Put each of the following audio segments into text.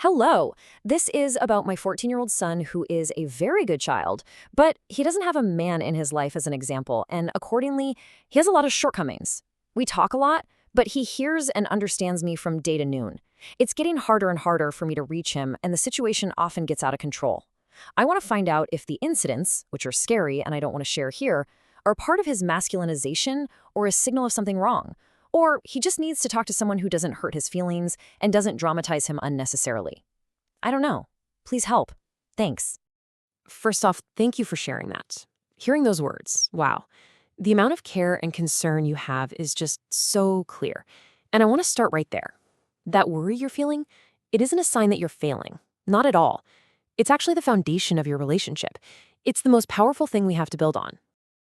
Hello. This is about my 14-year-old son who is a very good child, but he doesn't have a man in his life as an example, and accordingly, he has a lot of shortcomings. We talk a lot, but he hears and understands me from day to noon. It's getting harder and harder for me to reach him, and the situation often gets out of control. I want to find out if the incidents, which are scary and I don't want to share here, are part of his masculinization or a signal of something wrong. Or he just needs to talk to someone who doesn't hurt his feelings and doesn't dramatize him unnecessarily. I don't know. Please help. Thanks. First off, thank you for sharing that. Hearing those words, wow. The amount of care and concern you have is just so clear. And I want to start right there. That worry you're feeling, it isn't a sign that you're failing. Not at all. It's actually the foundation of your relationship. It's the most powerful thing we have to build on.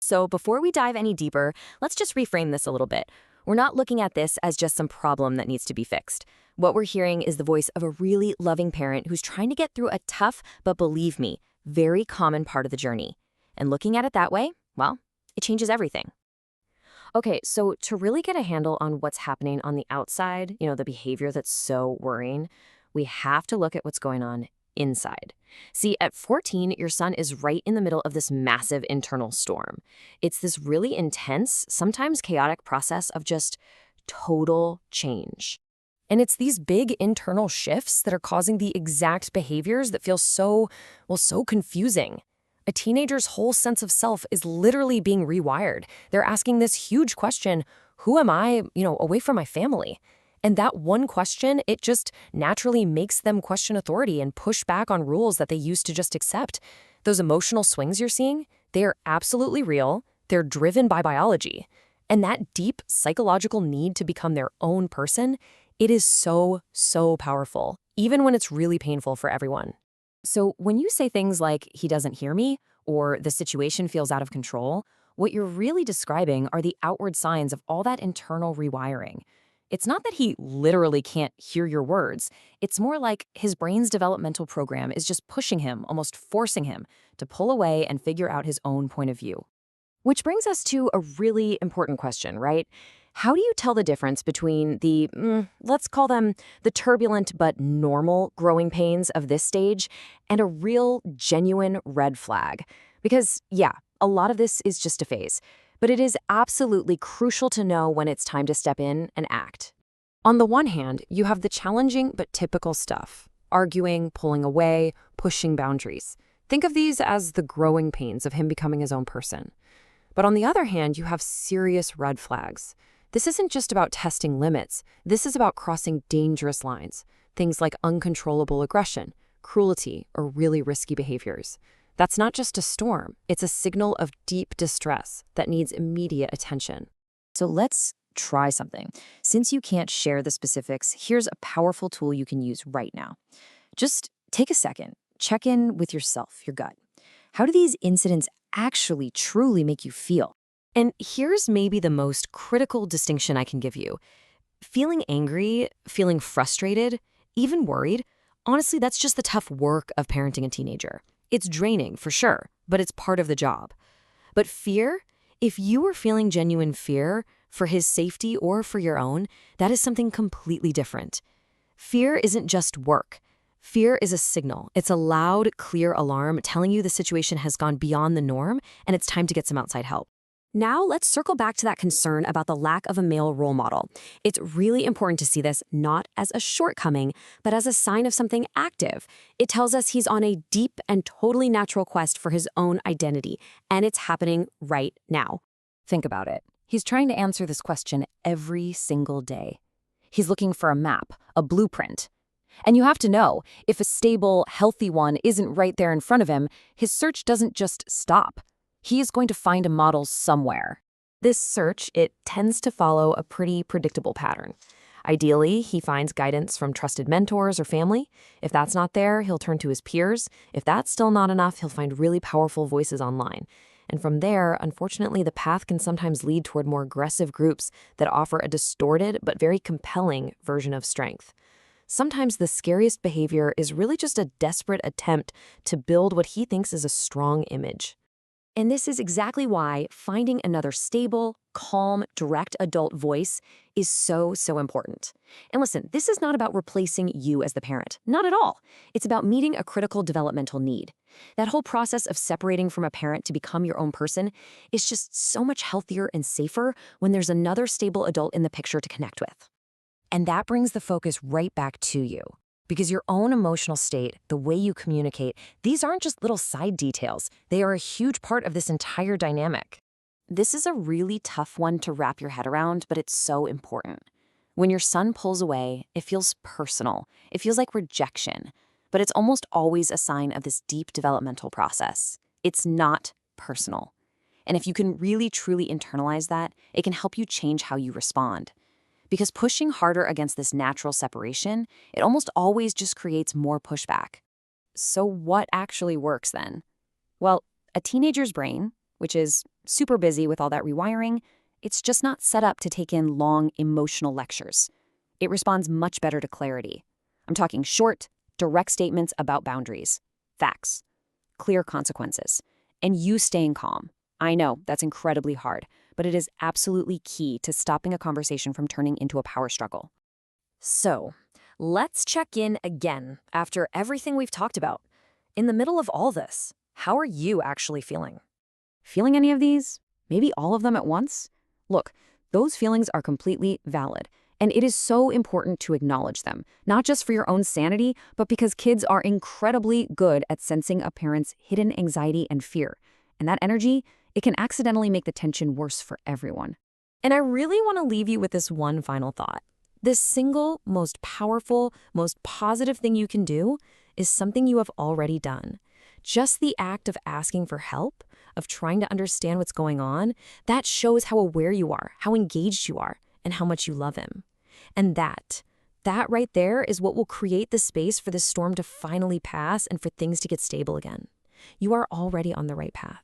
So before we dive any deeper, let's just reframe this a little bit. We're not looking at this as just some problem that needs to be fixed. What we're hearing is the voice of a really loving parent who's trying to get through a tough, but believe me, very common part of the journey. And looking at it that way, well, it changes everything. Okay, so to really get a handle on what's happening on the outside, the behavior that's so worrying, we have to look at what's going on inside. See, at 14, your son is right in the middle of this massive internal storm. It's this really intense, sometimes chaotic process of just total change. And it's these big internal shifts that are causing the exact behaviors that feel so confusing. A teenager's whole sense of self is literally being rewired. They're asking this huge question, who am I, away from my family? And that one question, it just naturally makes them question authority and push back on rules that they used to just accept. Those emotional swings you're seeing, they are absolutely real. They're driven by biology. And that deep psychological need to become their own person, it is so powerful, even when it's really painful for everyone. So when you say things like, he doesn't hear me, or the situation feels out of control, what you're really describing are the outward signs of all that internal rewiring. It's not that he literally can't hear your words. It's more like his brain's developmental program is just pushing him, almost forcing him, to pull away and figure out his own point of view. Which brings us to a really important question, right? How do you tell the difference between the, let's call them the turbulent but normal growing pains of this stage and a real, genuine red flag? Because, yeah, a lot of this is just a phase. But it is absolutely crucial to know when it's time to step in and act. On the one hand, you have the challenging but typical stuff: arguing, pulling away, pushing boundaries. Think of these as the growing pains of him becoming his own person. But on the other hand, you have serious red flags. This isn't just about testing limits. This is about crossing dangerous lines. Things like uncontrollable aggression, cruelty, or really risky behaviors. That's not just a storm, it's a signal of deep distress that needs immediate attention. So let's try something. Since you can't share the specifics, here's a powerful tool you can use right now. Just take a second, check in with yourself, your gut. How do these incidents actually truly make you feel? And here's maybe the most critical distinction I can give you. Feeling angry, feeling frustrated, even worried, honestly, that's just the tough work of parenting a teenager. It's draining, for sure, but it's part of the job. But fear, if you are feeling genuine fear for his safety or for your own, that is something completely different. Fear isn't just work. Fear is a signal. It's a loud, clear alarm telling you the situation has gone beyond the norm and it's time to get some outside help. Now, let's circle back to that concern about the lack of a male role model. It's really important to see this not as a shortcoming, but as a sign of something active. It tells us he's on a deep and totally natural quest for his own identity, and it's happening right now. Think about it. He's trying to answer this question every single day. He's looking for a map, a blueprint. And you have to know, if a stable, healthy one isn't right there in front of him, his search doesn't just stop. He is going to find a model somewhere. This search, it tends to follow a pretty predictable pattern. Ideally, he finds guidance from trusted mentors or family. If that's not there, he'll turn to his peers. If that's still not enough, he'll find really powerful voices online. And from there, unfortunately, the path can sometimes lead toward more aggressive groups that offer a distorted but very compelling version of strength. Sometimes the scariest behavior is really just a desperate attempt to build what he thinks is a strong image. And this is exactly why finding another stable, calm, direct adult voice is so, so important. And listen, this is not about replacing you as the parent. Not at all. It's about meeting a critical developmental need. That whole process of separating from a parent to become your own person is just so much healthier and safer when there's another stable adult in the picture to connect with. And that brings the focus right back to you. Because your own emotional state, the way you communicate, these aren't just little side details. They are a huge part of this entire dynamic. This is a really tough one to wrap your head around, but it's so important. When your son pulls away, it feels personal. It feels like rejection. But it's almost always a sign of this deep developmental process. It's not personal. And if you can really, truly internalize that, it can help you change how you respond. Because pushing harder against this natural separation, it almost always just creates more pushback. So what actually works then? Well, a teenager's brain, which is super busy with all that rewiring, it's just not set up to take in long emotional lectures. It responds much better to clarity. I'm talking short, direct statements about boundaries, facts, clear consequences, and you staying calm. I know that's incredibly hard, but it is absolutely key to stopping a conversation from turning into a power struggle. So, let's check in again after everything we've talked about. In the middle of all this, how are you actually feeling? Feeling any of these? Maybe all of them at once? Look, those feelings are completely valid, and it is so important to acknowledge them, not just for your own sanity, but because kids are incredibly good at sensing a parent's hidden anxiety and fear. And that energy, it can accidentally make the tension worse for everyone. And I really want to leave you with this one final thought. This single, most powerful, most positive thing you can do is something you have already done. Just the act of asking for help, of trying to understand what's going on, that shows how aware you are, how engaged you are, and how much you love him. And that right there is what will create the space for this storm to finally pass and for things to get stable again. You are already on the right path.